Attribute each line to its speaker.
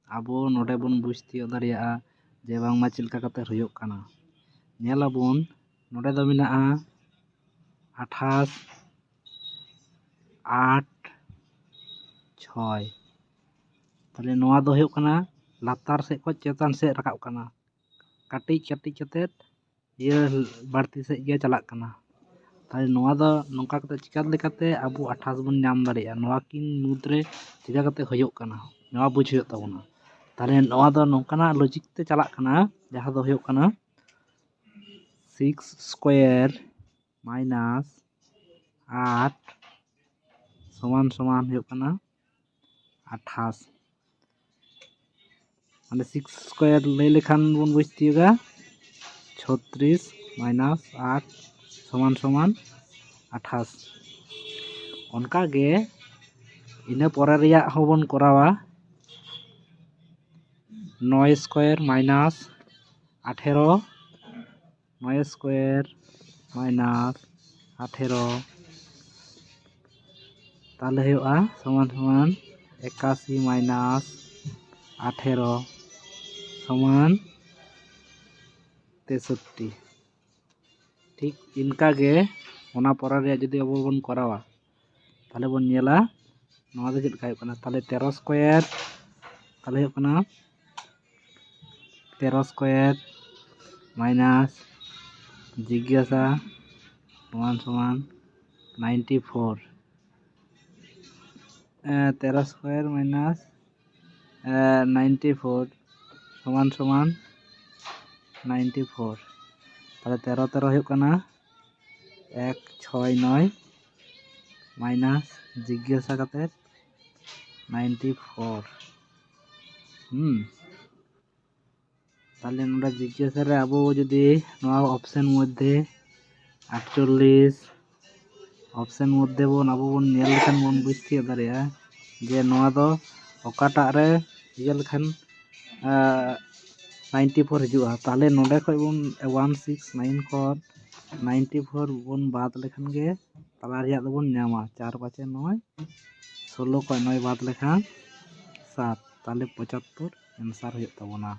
Speaker 1: ᱟᱵᱚ ᱱᱚᱰᱮ ᱵᱚᱱ ᱵᱩᱡᱽ ᱛᱤᱭᱳᱜ ᱫᱟᱲᱮᱭᱟᱜᱼᱟ ᱡᱮ ᱵᱟᱝᱢᱟ ᱪᱮᱫ ᱞᱮᱠᱟ ᱠᱟᱛᱮ ᱦᱩᱭᱩᱜ ᱠᱟᱱᱟ᱾ ᱧᱮᱞᱟᱵᱚᱱ ᱱᱚᱰᱮ ᱫᱚ ᱢᱮᱱᱟᱜᱼᱟ 28, 8, 6। তাহলে ᱱᱚᱣᱟ ᱫᱚ ᱦᱩᱭᱩᱜ ᱠᱟᱱᱟ ᱞᱟᱛᱟᱨ ᱥᱮᱫ ᱠᱷᱚᱱ ᱪᱮᱛᱟᱱ ᱥᱮᱫ ᱨᱟᱠᱟᱵ ᱠᱟᱱᱟ, ᱠᱟᱹᱴᱤᱡ ᱠᱟᱹᱴᱤᱡ ᱠᱟᱛᱮᱫ ᱵᱟᱹᱲᱛᱤ ᱥᱮᱫ ᱜᱮ ᱪᱟᱞᱟᱜ ᱠᱟᱱᱟ। তাহলে ᱱᱚᱣᱟ ᱫᱚ ᱱᱚᱝᱠᱟ ᱠᱟᱛᱮ ᱪᱤᱠᱟ ᱞᱮᱠᱟᱛᱮ ᱟᱵᱚ 28 ᱵᱚᱱ ᱧᱟᱢ ᱫᱟᱲᱮᱭᱟᱜᱼᱟ, ᱱᱚᱣᱟ ᱠᱤᱱ ᱢᱩᱫᱽᱨᱮ ᱪᱤᱠᱟ ᱠᱟᱛᱮ ᱦᱩᱭᱩᱜ ᱠᱟᱱᱟ ᱱᱚᱣᱟ ᱵᱩᱡᱽ ᱦᱩᱭᱩᱜ ᱛᱟᱵᱚᱱᱟ। তাহলে ᱱᱚᱣᱟ ᱫᱚ ᱱᱚᱝᱠᱟᱱᱟᱜ ᱞᱚᱡᱤᱠ ᱛᱮ ᱪᱟᱞᱟᱜ ᱠᱟᱱᱟ ᱡᱟᱦᱟᱸ ᱫᱚ ᱦᱩᱭᱩᱜ ᱠᱟᱱᱟ 6 স্কয়ার মাইনাস 8 সমান সমান হয়ে কানা 28। মানে 6 স্কয়ার লই লেখান বন বুঝ তিয়োগা 36 মাইনাস 8 সমান সমান 28। অনকা গে ইনা পরে রিয়া হবন করাওয়া 9 স্কয়ার মাইনাস 18, 9 স্কয়ার মাইনাস 18 তাহলে হইবা সমান সমান 81 মাইনাস 18 সমান 63। ঠিক ইনকা গে ওনা পরে রিয়া যদি আবো বন করাওয়া তাহলে বন নেলা নওয়া দো চেদ হᱩᱭᱩᱜ ᱠᱟᱱᱟ। তাহলে 13 স্কয়ার তাহলে হᱩᱭᱩᱜ ᱠᱟᱱᱟ 13 স্কয়ার মাইনাস জিজ্ঞাসা সমান সমান 94। 13 স্কয়ার মাইনাস 94 সমান সমান 94। তাহলে 13 13 হয়ে কানা 169 মাইনাস জিজ্ঞাসা কাতে 94। তাহলে নোডা জিজ্ঞাসা রে আবো যদি নোয়া অপশন মধ্যে 48 অপশন মধ্যে বন আবো বন নেল লেখান বন বুঝ তিয়োগ দাড়েয়া যে নোয়া দো অকাটাগ রে ইয়া লেখান 94 হিजुआ। তাহলে নোডে খয় বন 169 খন 94 বন বাদ লেখান গে তালা রিয়া দো বন ñামা 4 5 9 16 খয় 9 বাদ লেখান 7। তাহলে 75 आंसर हुई ताबोना।